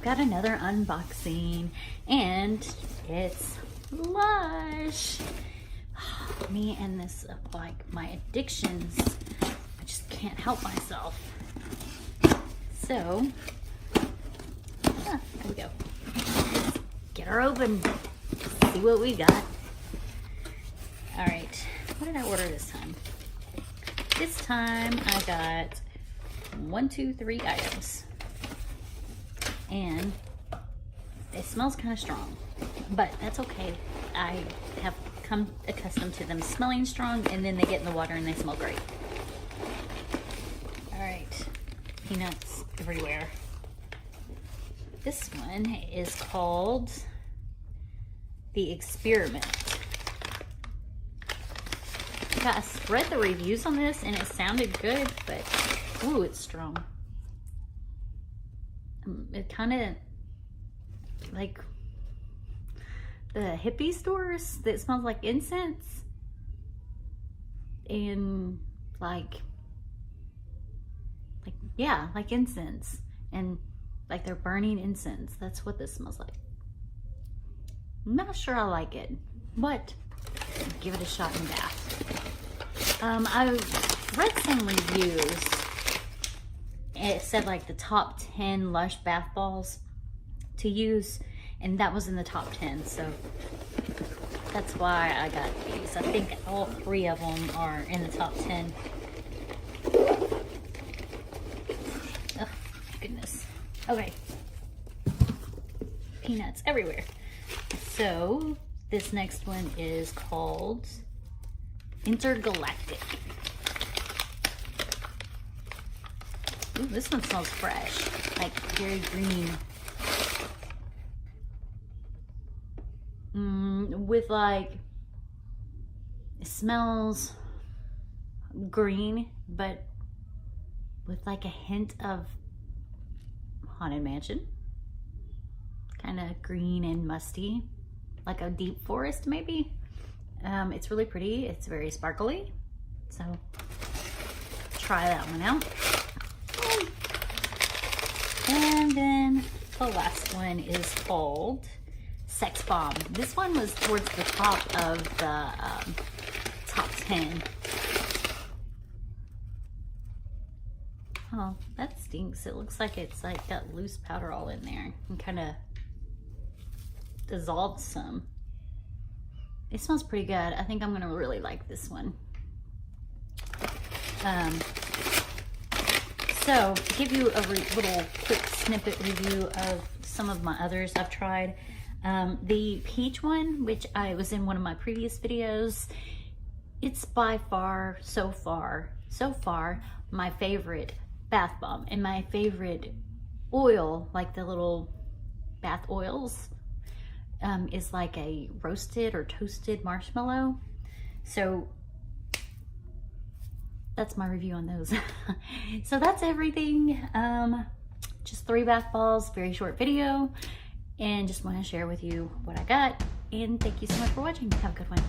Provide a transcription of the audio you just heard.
got another unboxing, and it's Lush. Me and this, like, my addictions. I just can't help myself. So, here we go. Let's get her open. See what we got. All right, what did I order this time? This time I got 3 items, and it smells kind of strong, but that's okay. I have come accustomed to them smelling strong, and then they get in the water and they smell great. All right, peanuts everywhere. This one is called The Experiment. I read the reviews on this and it sounded good, but ooh, it's strong. It kind of like the hippie stores that smells like incense, and like yeah, like incense, and like they're burning incense. That's what this smells like. I'm not sure I like it, but give it a shot in bath. I read some reviews. It said like the top 10 Lush bath balls to use, and that was in the top 10, so that's why I got these. I think all 3 of them are in the top 10. Oh, goodness. Okay. Peanuts everywhere. So this next one is called Intergalactic. Ooh, this one smells fresh, like very green. With like, it smells green, but with like a hint of Haunted Mansion. Kind of green and musty, like a deep forest maybe. It's really pretty. It's very sparkly, so try that one out. And then the last one is called Sex Bomb. This one was towards the top of the top 10. Oh, that stinks. It looks like it's like got loose powder all in there and kind of dissolved some. It smells pretty good. I think I'm gonna really like this one. So to give you a little quick snippet review of some of my others I've tried. The peach one, which I was in one of my previous videos, it's by far, so far, my favorite bath bomb, and my favorite oil, like the little bath oils, is like a roasted or toasted marshmallow. So that's my review on those. So that's everything. Just 3 bath balls, very short video, and just want to share with you what I got. And thank you so much for watching. Have a good one.